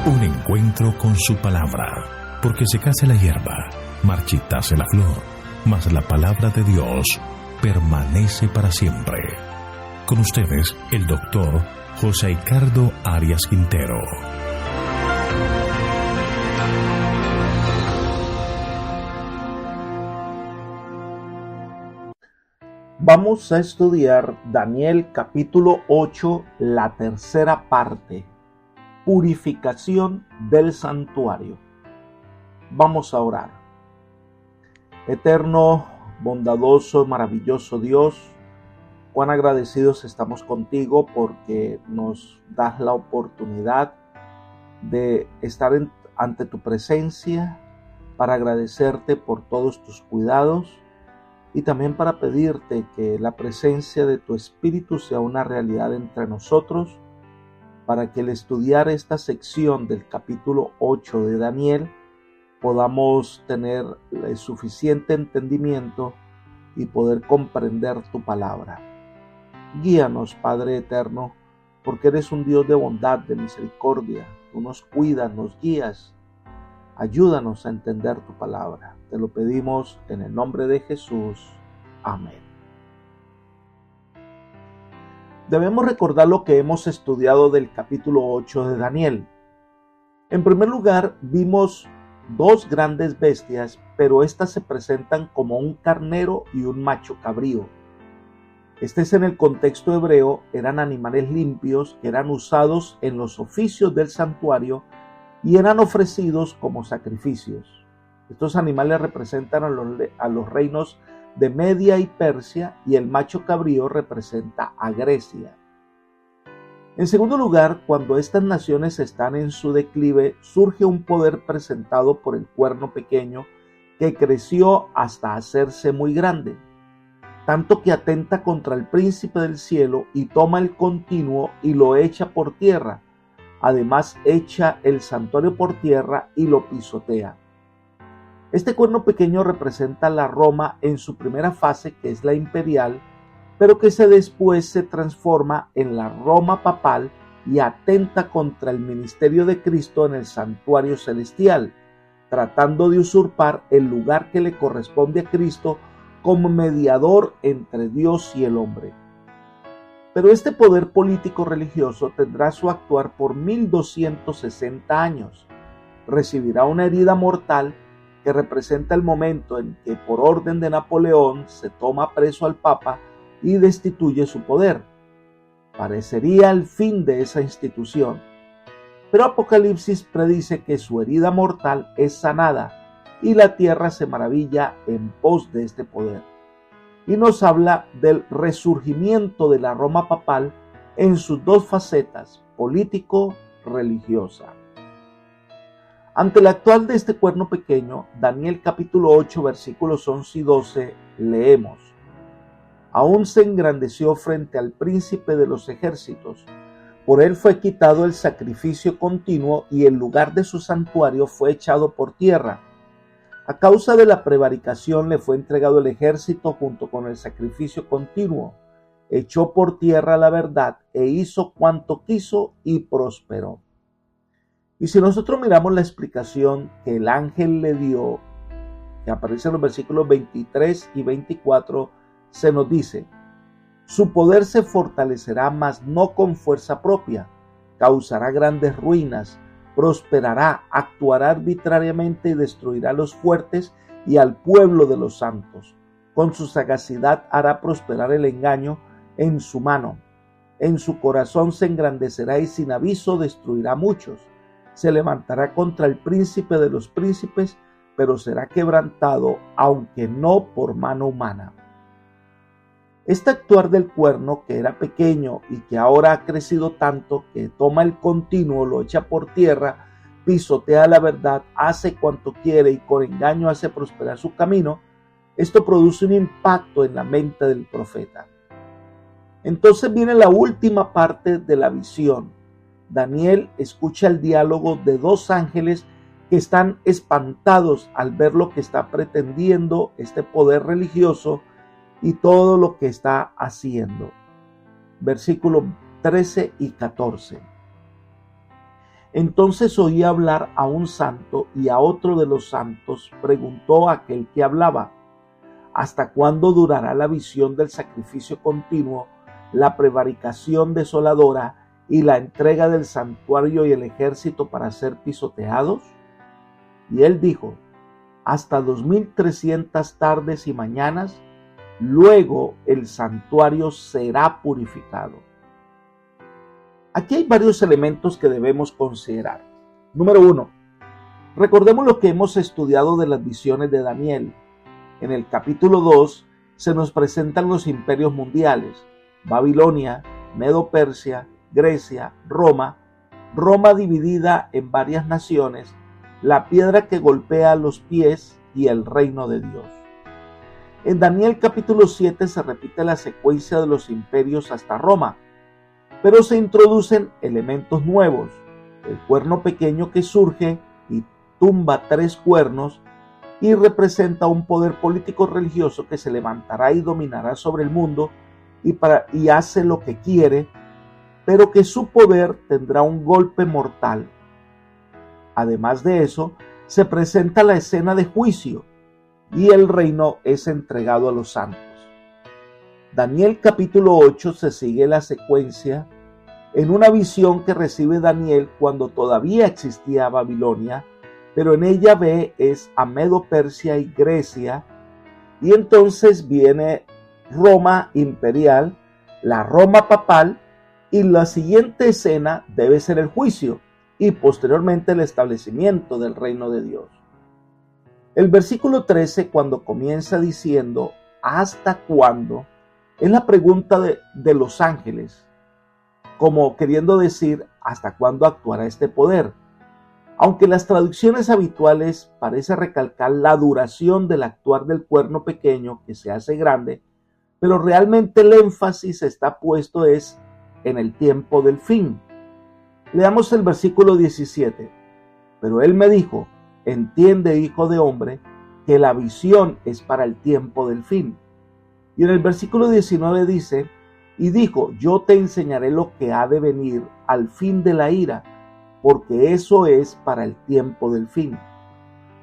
Un encuentro con su palabra, porque secase la hierba, marchitase la flor, mas la palabra de Dios permanece para siempre. Con ustedes, el doctor José Ricardo Arias Quintero. Vamos a estudiar Daniel capítulo 8, la tercera parte, purificación del santuario. Vamos a orar. Eterno, bondadoso, maravilloso Dios, cuán agradecidos estamos contigo porque nos das la oportunidad de estar ante tu presencia para agradecerte por todos tus cuidados y también para pedirte que la presencia de tu Espíritu sea una realidad entre nosotros, para que al estudiar esta sección del capítulo 8 de Daniel podamos tener el suficiente entendimiento y poder comprender tu palabra. Guíanos, Padre eterno, porque eres un Dios de bondad, de misericordia. Tú nos cuidas, nos guías. Ayúdanos a entender tu palabra. Te lo pedimos en el nombre de Jesús. Amén. Debemos recordar lo que hemos estudiado del capítulo 8 de Daniel. En primer lugar, vimos dos grandes bestias, pero estas se presentan como un carnero y un macho cabrío. En el contexto hebreo, eran animales limpios que eran usados en los oficios del santuario y eran ofrecidos como sacrificios. Estos animales representan a los reinos de Media y Persia, y el macho cabrío representa a Grecia. En segundo lugar, cuando estas naciones están en su declive, surge un poder presentado por el cuerno pequeño que creció hasta hacerse muy grande, tanto que atenta contra el príncipe del cielo y toma el continuo y lo echa por tierra. Además, echa el santuario por tierra y lo pisotea. Este cuerno pequeño representa la Roma en su primera fase, que es la imperial, pero que después se transforma en la Roma papal y atenta contra el ministerio de Cristo en el santuario celestial, tratando de usurpar el lugar que le corresponde a Cristo como mediador entre Dios y el hombre. Pero este poder político religioso tendrá su actuar por 1260 años. Recibirá una herida mortal que representa el momento en que, por orden de Napoleón, se toma preso al Papa y destituye su poder. Parecería el fin de esa institución, pero Apocalipsis predice que su herida mortal es sanada y la tierra se maravilla en pos de este poder. Y nos habla del resurgimiento de la Roma papal en sus dos facetas, político-religiosa. Ante el actual de este cuerno pequeño, Daniel capítulo 8 versículos 11 y 12, leemos: Aún se engrandeció frente al príncipe de los ejércitos. Por él fue quitado el sacrificio continuo y el lugar de su santuario fue echado por tierra. A causa de la prevaricación le fue entregado el ejército junto con el sacrificio continuo. Echó por tierra la verdad e hizo cuanto quiso y prosperó. Y si nosotros miramos la explicación que el ángel le dio, que aparece en los versículos 23 y 24, se nos dice: su poder se fortalecerá, mas no con fuerza propia, causará grandes ruinas, prosperará, actuará arbitrariamente y destruirá a los fuertes y al pueblo de los santos. Con su sagacidad hará prosperar el engaño en su mano. En su corazón se engrandecerá y sin aviso destruirá a muchos. Se levantará contra el príncipe de los príncipes, pero será quebrantado, aunque no por mano humana. Este actuar del cuerno, que era pequeño y que ahora ha crecido tanto que toma el continuo, lo echa por tierra, pisotea la verdad, hace cuanto quiere y con engaño hace prosperar su camino, esto produce un impacto en la mente del profeta. Entonces viene la última parte de la visión. Daniel escucha el diálogo de dos ángeles que están espantados al ver lo que está pretendiendo este poder religioso y todo lo que está haciendo. Versículos 13 y 14. Entonces oí hablar a un santo, y a otro de los santos preguntó aquel que hablaba: ¿hasta cuándo durará la visión del sacrificio continuo, la prevaricación desoladora y la entrega del santuario y el ejército para ser pisoteados? Y él dijo: hasta 2300 tardes y mañanas, luego el santuario será purificado. Aquí hay varios elementos que debemos considerar. Número 1. Recordemos lo que hemos estudiado de las visiones de Daniel. En el capítulo 2 se nos presentan los imperios mundiales: Babilonia, Medo-Persia, Grecia, Roma dividida en varias naciones, la piedra que golpea los pies y el reino de Dios. En Daniel capítulo 7 se repite la secuencia de los imperios hasta Roma, pero se introducen elementos nuevos: el cuerno pequeño que surge y tumba 3 cuernos y representa un poder político religioso que se levantará y dominará sobre el mundo y hace lo que quiere, pero que su poder tendrá un golpe mortal. Además de eso, se presenta la escena de juicio y el reino es entregado a los santos. Daniel capítulo 8 se sigue la secuencia en una visión que recibe Daniel cuando todavía existía Babilonia, pero en ella ve es a Medo-Persia y Grecia, y entonces viene Roma imperial, la Roma papal, y la siguiente escena debe ser el juicio y posteriormente el establecimiento del reino de Dios. El versículo 13, cuando comienza diciendo ¿hasta cuándo?, es la pregunta de los ángeles, como queriendo decir ¿hasta cuándo actuará este poder? Aunque las traducciones habituales parece recalcar la duración del actuar del cuerno pequeño que se hace grande, pero realmente el énfasis está puesto es en el tiempo del fin. Leamos el versículo 17. Pero él me dijo: entiende, hijo de hombre, que la visión es para el tiempo del fin. Y en el versículo 19 dice: y dijo: yo te enseñaré lo que ha de venir al fin de la ira, porque eso es para el tiempo del fin.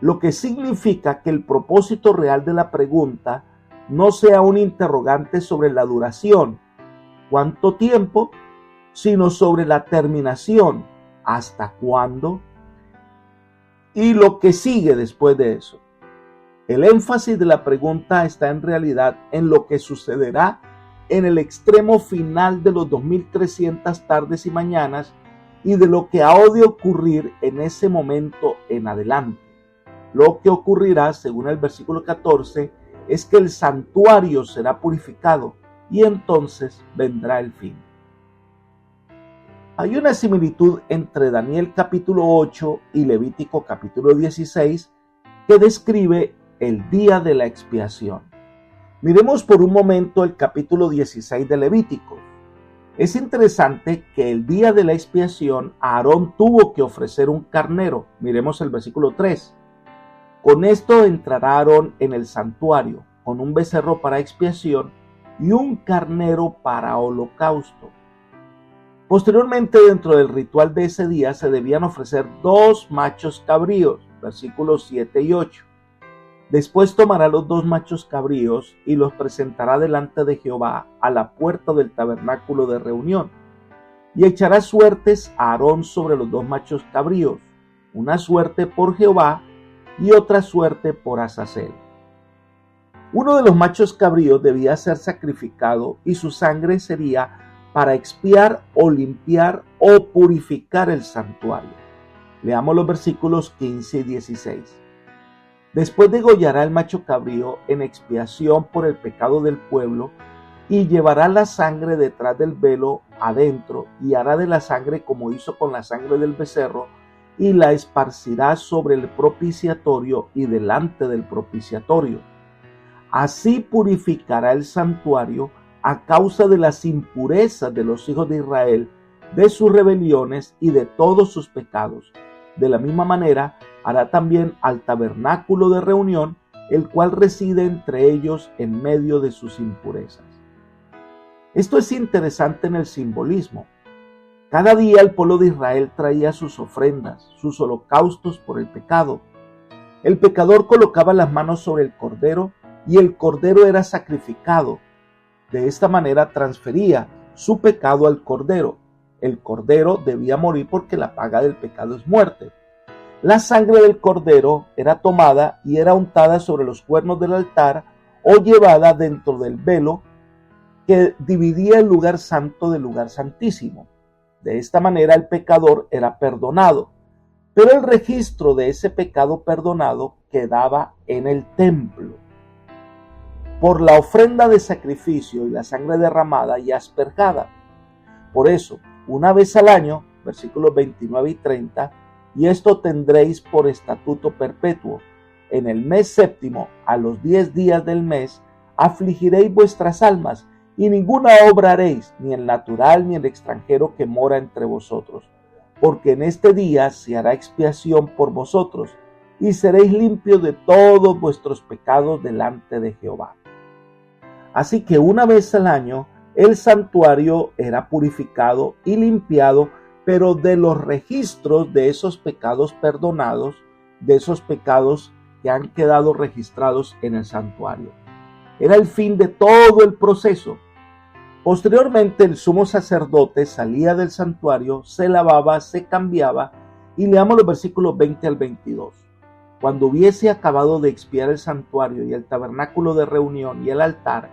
Lo que significa que el propósito real de la pregunta no sea un interrogante sobre la duración, ¿cuánto tiempo?, sino sobre la terminación, ¿hasta cuándo?, y lo que sigue después de eso. El énfasis de la pregunta está en realidad en lo que sucederá en el extremo final de los 2300 tardes y mañanas y de lo que ha de ocurrir en ese momento en adelante. Lo que ocurrirá, según el versículo 14, es que el santuario será purificado y entonces vendrá el fin. Hay una similitud entre Daniel capítulo 8 y Levítico capítulo 16 que describe el día de la expiación. Miremos por un momento el capítulo 16 de Levítico. Es interesante que el día de la expiación Aarón tuvo que ofrecer un carnero. Miremos el versículo 3. Con esto entrará Aarón en el santuario, con un becerro para expiación y un carnero para holocausto. Posteriormente, dentro del ritual de ese día, se debían ofrecer 2 machos cabríos, versículos 7 y 8. Después tomará los 2 machos cabríos y los presentará delante de Jehová a la puerta del tabernáculo de reunión, y echará suertes a Aarón sobre los 2 machos cabríos, una suerte por Jehová y otra suerte por Azazel. Uno de los machos cabríos debía ser sacrificado y su sangre sería para expiar o limpiar o purificar el santuario. Leamos los versículos 15 y 16. Después degollará el macho cabrío en expiación por el pecado del pueblo y llevará la sangre detrás del velo adentro y hará de la sangre como hizo con la sangre del becerro y la esparcirá sobre el propiciatorio y delante del propiciatorio. Así purificará el santuario a causa de las impurezas de los hijos de Israel, de sus rebeliones y de todos sus pecados. De la misma manera hará también al tabernáculo de reunión, el cual reside entre ellos en medio de sus impurezas. Esto es interesante en el simbolismo. Cada día el pueblo de Israel traía sus ofrendas, sus holocaustos por el pecado. El pecador colocaba las manos sobre el cordero y el cordero era sacrificado. De esta manera transfería su pecado al cordero. El cordero debía morir porque la paga del pecado es muerte. La sangre del cordero era tomada y era untada sobre los cuernos del altar o llevada dentro del velo que dividía el lugar santo del lugar santísimo. De esta manera el pecador era perdonado, pero el registro de ese pecado perdonado quedaba en el templo. Por la ofrenda de sacrificio y la sangre derramada y asperjada. Por eso, una vez al año, versículos 29 y 30, y esto tendréis por estatuto perpetuo. En el mes séptimo, a los 10 días del mes, afligiréis vuestras almas, y ninguna obra haréis, ni el natural ni el extranjero que mora entre vosotros, porque en este día se hará expiación por vosotros, y seréis limpios de todos vuestros pecados delante de Jehová. Así que una vez al año, el santuario era purificado y limpiado, pero de los registros de esos pecados perdonados, de esos pecados que han quedado registrados en el santuario. Era el fin de todo el proceso. Posteriormente el sumo sacerdote salía del santuario, se lavaba, se cambiaba, y leamos los versículos 20 al 22. Cuando hubiese acabado de expiar el santuario y el tabernáculo de reunión y el altar,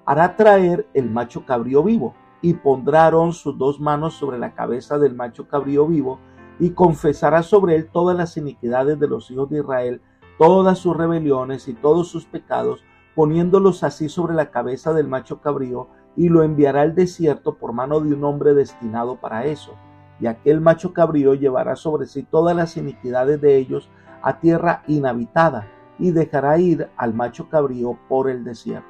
hará traer el macho cabrío vivo, y pondrá Aarón sus 2 manos sobre la cabeza del macho cabrío vivo, y confesará sobre él todas las iniquidades de los hijos de Israel, todas sus rebeliones y todos sus pecados, poniéndolos así sobre la cabeza del macho cabrío, y lo enviará al desierto por mano de un hombre destinado para eso. Y aquel macho cabrío llevará sobre sí todas las iniquidades de ellos a tierra inhabitada, y dejará ir al macho cabrío por el desierto.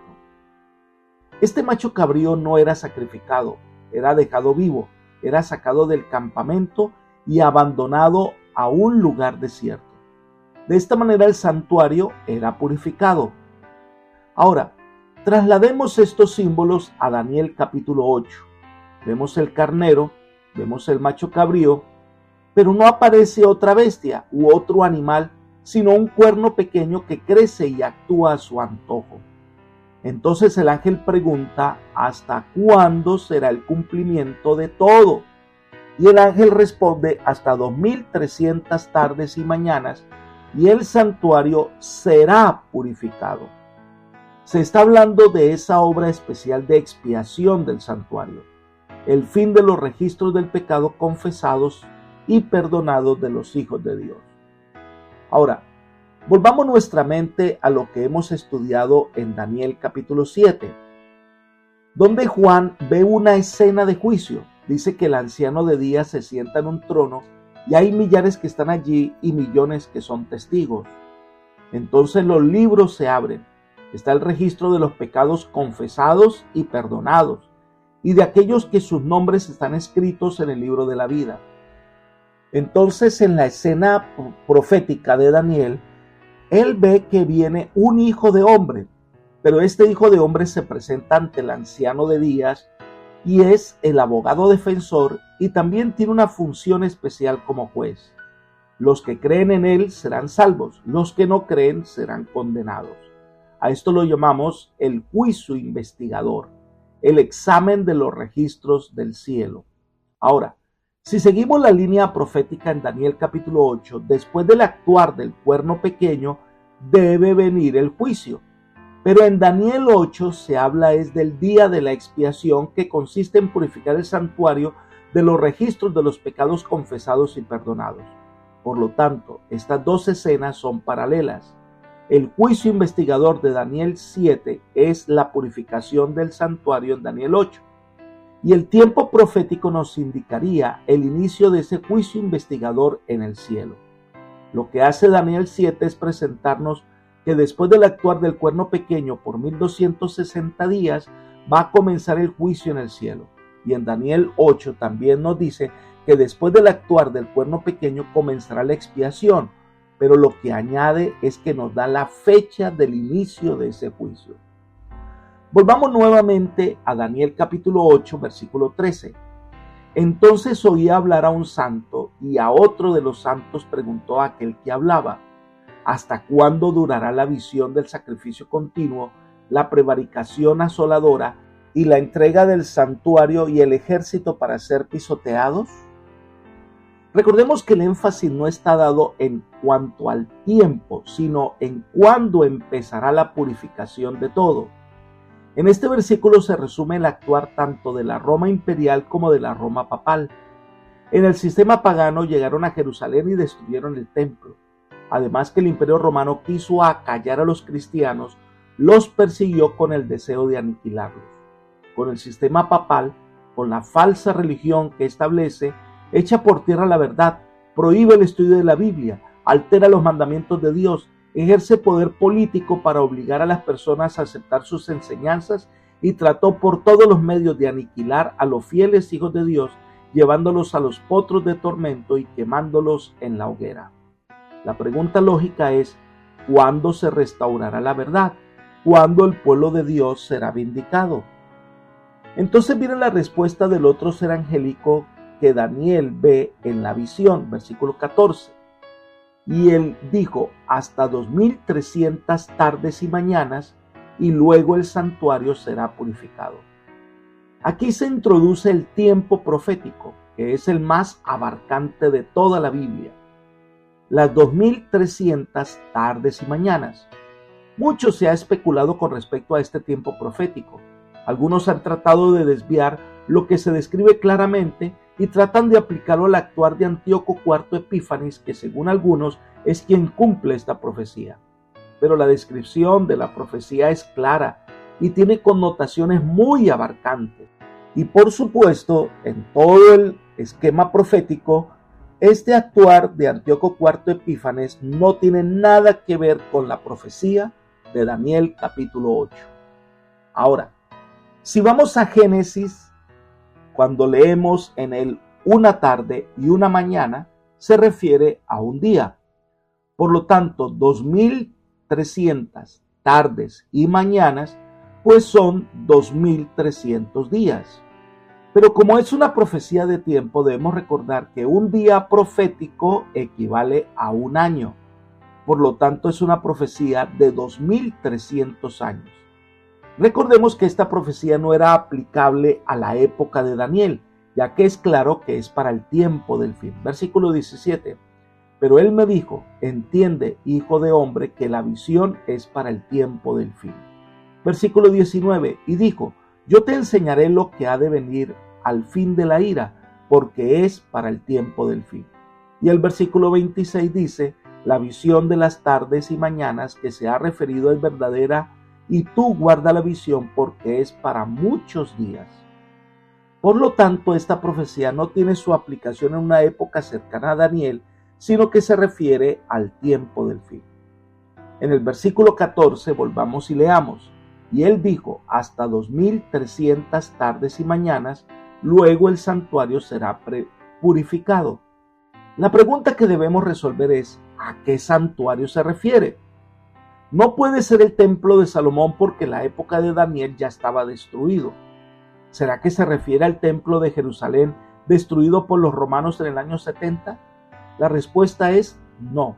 Este macho cabrío no era sacrificado, era dejado vivo, era sacado del campamento y abandonado a un lugar desierto. De esta manera el santuario era purificado. Ahora, traslademos estos símbolos a Daniel capítulo 8. Vemos el carnero, vemos el macho cabrío, pero no aparece otra bestia u otro animal, sino un cuerno pequeño que crece y actúa a su antojo. Entonces el ángel pregunta, ¿hasta cuándo será el cumplimiento de todo? Y el ángel responde, hasta 2300 tardes y mañanas, y el santuario será purificado. Se está hablando de esa obra especial de expiación del santuario, el fin de los registros del pecado confesados y perdonados de los hijos de Dios. Ahora, volvamos nuestra mente a lo que hemos estudiado en Daniel capítulo 7, donde Juan ve una escena de juicio. Dice que el anciano de días se sienta en un trono y hay millares que están allí y millones que son testigos. Entonces los libros se abren. Está el registro de los pecados confesados y perdonados, y de aquellos que sus nombres están escritos en el libro de la vida. Entonces, en la escena profética de Daniel, él ve que viene un hijo de hombre, pero este hijo de hombre se presenta ante el anciano de días y es el abogado defensor, y también tiene una función especial como juez. Los que creen en él serán salvos, los que no creen serán condenados. A esto lo llamamos el juicio investigador, el examen de los registros del cielo. Ahora, si seguimos la línea profética en Daniel capítulo 8, después del actuar del cuerno pequeño, debe venir el juicio. Pero en Daniel 8 se habla es del día de la expiación, que consiste en purificar el santuario de los registros de los pecados confesados y perdonados. Por lo tanto, estas 2 escenas son paralelas. El juicio investigador de Daniel 7 es la purificación del santuario en Daniel 8. Y el tiempo profético nos indicaría el inicio de ese juicio investigador en el cielo. Lo que hace Daniel 7 es presentarnos que después del actuar del cuerno pequeño por 1260 días va a comenzar el juicio en el cielo. Y en Daniel 8 también nos dice que después del actuar del cuerno pequeño comenzará la expiación, pero lo que añade es que nos da la fecha del inicio de ese juicio. Volvamos nuevamente a Daniel capítulo 8, versículo 13. Entonces oí hablar a un santo, y a otro de los santos preguntó a aquel que hablaba: ¿hasta cuándo durará la visión del sacrificio continuo, la prevaricación asoladora y la entrega del santuario y el ejército para ser pisoteados? Recordemos que el énfasis no está dado en cuanto al tiempo, sino en cuándo empezará la purificación de todo. En este versículo se resume el actuar tanto de la Roma imperial como de la Roma papal. En el sistema pagano llegaron a Jerusalén y destruyeron el templo. Además que el Imperio Romano quiso acallar a los cristianos, los persiguió con el deseo de aniquilarlos. Con el sistema papal, con la falsa religión que establece, echa por tierra la verdad, prohíbe el estudio de la Biblia, altera los mandamientos de Dios, ejerce poder político para obligar a las personas a aceptar sus enseñanzas y trató por todos los medios de aniquilar a los fieles hijos de Dios, llevándolos a los potros de tormento y quemándolos en la hoguera. La pregunta lógica es: ¿cuándo se restaurará la verdad? ¿Cuándo el pueblo de Dios será vindicado? Entonces viene la respuesta del otro ser angélico que Daniel ve en la visión, versículo 14. Y él dijo: hasta 2300 tardes y mañanas, y luego el santuario será purificado. Aquí se introduce el tiempo profético, que es el más abarcante de toda la Biblia. Las 2300 tardes y mañanas. Mucho se ha especulado con respecto a este tiempo profético. Algunos han tratado de desviar lo que se describe claramente y tratan de aplicarlo al actuar de Antíoco IV Epífanes, que según algunos es quien cumple esta profecía. Pero la descripción de la profecía es clara y tiene connotaciones muy abarcantes. Y por supuesto, en todo el esquema profético, este actuar de Antíoco IV Epífanes no tiene nada que ver con la profecía de Daniel capítulo 8. Ahora, si vamos a Génesis, cuando leemos en él una tarde y una mañana, se refiere a un día. Por lo tanto, 2300 tardes y mañanas, pues son 2300 días. Pero como es una profecía de tiempo, debemos recordar que un día profético equivale a un año. Por lo tanto, es una profecía de 2300 años. Recordemos que esta profecía no era aplicable a la época de Daniel, ya que es claro que es para el tiempo del fin. Versículo 17. Pero él me dijo: entiende, hijo de hombre, que la visión es para el tiempo del fin. Versículo 19. Y dijo: yo te enseñaré lo que ha de venir al fin de la ira, porque es para el tiempo del fin. Y el versículo 26 dice: la visión de las tardes y mañanas que se ha referido es verdadera, y tú guarda la visión porque es para muchos días. Por lo tanto, esta profecía no tiene su aplicación en una época cercana a Daniel, sino que se refiere al tiempo del fin. En el versículo 14 volvamos y leamos: y él dijo: hasta 2300 tardes y mañanas, luego el santuario será purificado. La pregunta que debemos resolver es: ¿a qué santuario se refiere? No puede ser el templo de Salomón porque la época de Daniel ya estaba destruido. ¿Será que se refiere al templo de Jerusalén destruido por los romanos en el año 70? La respuesta es no,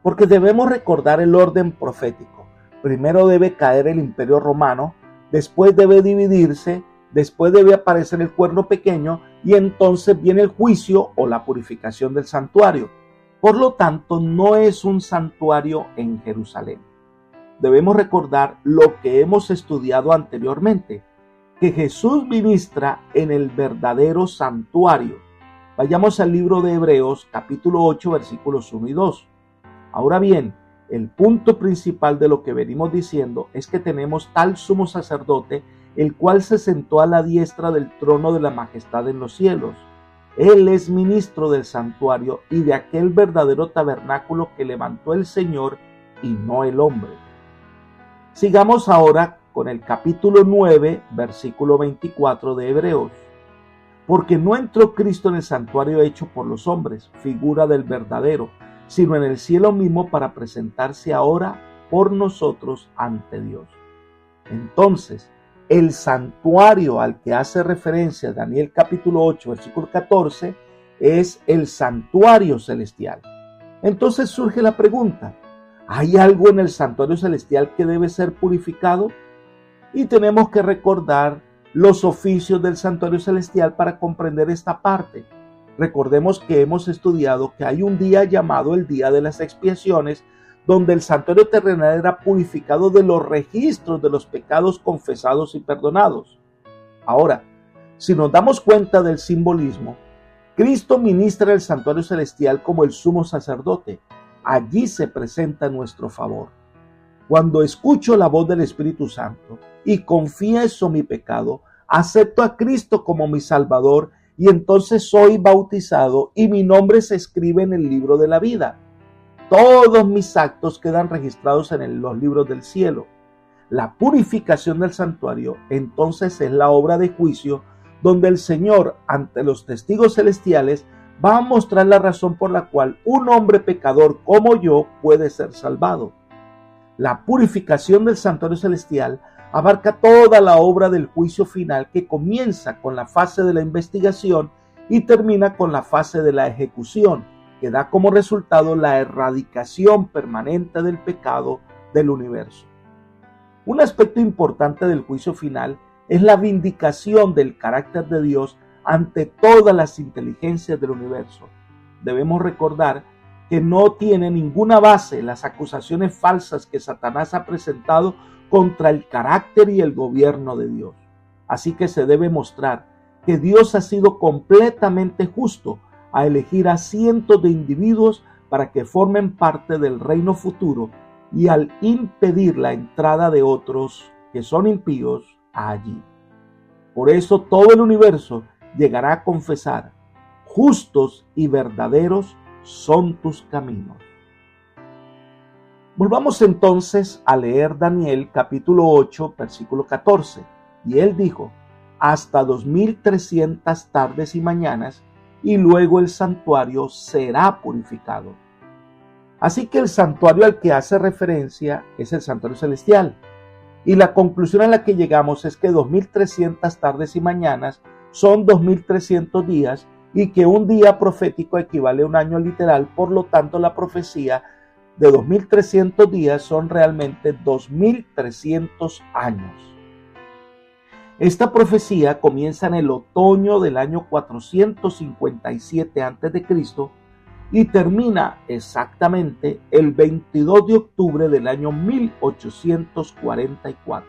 porque debemos recordar el orden profético. Primero debe caer el imperio romano, después debe dividirse, después debe aparecer el cuerno pequeño y entonces viene el juicio o la purificación del santuario. Por lo tanto, no es un santuario en Jerusalén. Debemos recordar lo que hemos estudiado anteriormente, que Jesús ministra en el verdadero santuario. Vayamos al libro de Hebreos, capítulo 8, versículos 1 y 2. Ahora bien, el punto principal de lo que venimos diciendo es que tenemos tal sumo sacerdote, el cual se sentó a la diestra del trono de la majestad en los cielos. Él es ministro del santuario y de aquel verdadero tabernáculo que levantó el Señor y no el hombre. Sigamos ahora con el capítulo 9, versículo 24 de Hebreos. Porque no entró Cristo en el santuario hecho por los hombres, figura del verdadero, sino en el cielo mismo para presentarse ahora por nosotros ante Dios. Entonces, el santuario al que hace referencia Daniel capítulo 8, versículo 14, es el santuario celestial. Entonces surge la pregunta, ¿hay algo en el santuario celestial que debe ser purificado? Y tenemos que recordar los oficios del santuario celestial para comprender esta parte. Recordemos que hemos estudiado que hay un día llamado el Día de las Expiaciones, donde el santuario terrenal era purificado de los registros de los pecados confesados y perdonados. Ahora, si nos damos cuenta del simbolismo, Cristo ministra el santuario celestial como el sumo sacerdote. Allí se presenta a nuestro favor. Cuando escucho la voz del Espíritu Santo y confieso mi pecado, acepto a Cristo como mi Salvador y entonces soy bautizado y mi nombre se escribe en el libro de la vida. Todos mis actos quedan registrados en los libros del cielo. La purificación del santuario entonces es la obra de juicio donde el Señor, ante los testigos celestiales, va a mostrar la razón por la cual un hombre pecador como yo puede ser salvado. La purificación del santuario celestial abarca toda la obra del juicio final que comienza con la fase de la investigación y termina con la fase de la ejecución, que da como resultado la erradicación permanente del pecado del universo. Un aspecto importante del juicio final es la vindicación del carácter de Dios ante todas las inteligencias del universo. Debemos recordar que no tiene ninguna base las acusaciones falsas que Satanás ha presentado contra el carácter y el gobierno de Dios. Así que se debe mostrar que Dios ha sido completamente justo a elegir a cientos de individuos para que formen parte del reino futuro y al impedir la entrada de otros que son impíos allí. Por eso todo el universo llegará a confesar: justos y verdaderos son tus caminos. Volvamos entonces a leer Daniel capítulo 8, versículo 14. Y él dijo: hasta 2300 tardes y mañanas, y luego el santuario será purificado. Así que el santuario al que hace referencia es el santuario celestial. Y la conclusión a la que llegamos es que 2300 tardes y mañanas son 2300 días y que un día profético equivale a un año literal. Por lo tanto, la profecía de 2300 días son realmente 2300 años. Esta profecía comienza en el otoño del año 457 a.C. y termina exactamente el 22 de octubre del año 1844.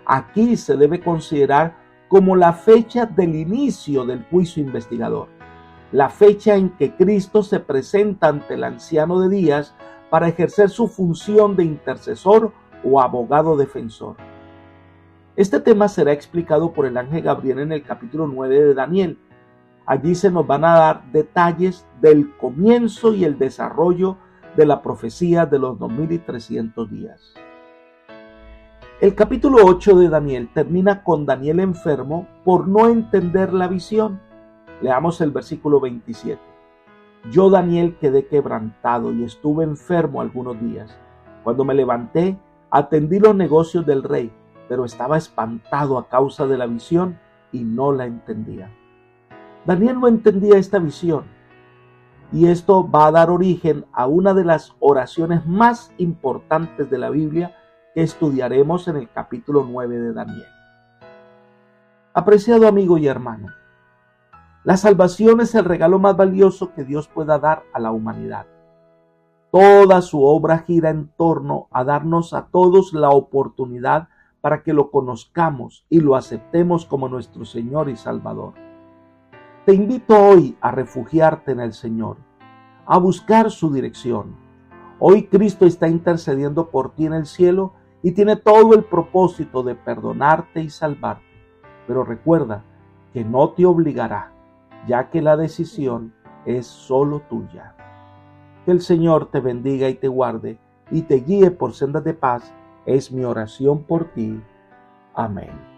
Aquí se debe considerar como la fecha del inicio del juicio investigador, la fecha en que Cristo se presenta ante el anciano de días para ejercer su función de intercesor o abogado defensor. Este tema será explicado por el ángel Gabriel en el capítulo 9 de Daniel. Allí se nos van a dar detalles del comienzo y el desarrollo de la profecía de los 2300 días. El capítulo 8 de Daniel termina con Daniel enfermo por no entender la visión. Leamos el versículo 27. Yo, Daniel, quedé quebrantado y estuve enfermo algunos días. Cuando me levanté, atendí los negocios del rey, pero estaba espantado a causa de la visión y no la entendía. Daniel no entendía esta visión, y esto va a dar origen a una de las oraciones más importantes de la Biblia que estudiaremos en el capítulo 9 de Daniel. Apreciado amigo y hermano, la salvación es el regalo más valioso que Dios pueda dar a la humanidad. Toda su obra gira en torno a darnos a todos la oportunidad para que lo conozcamos y lo aceptemos como nuestro Señor y Salvador. Te invito hoy a refugiarte en el Señor, a buscar su dirección. Hoy Cristo está intercediendo por ti en el cielo y tiene todo el propósito de perdonarte y salvarte. Pero recuerda que no te obligará, ya que la decisión es solo tuya. Que el Señor te bendiga y te guarde y te guíe por sendas de paz. Es mi oración por ti. Amén.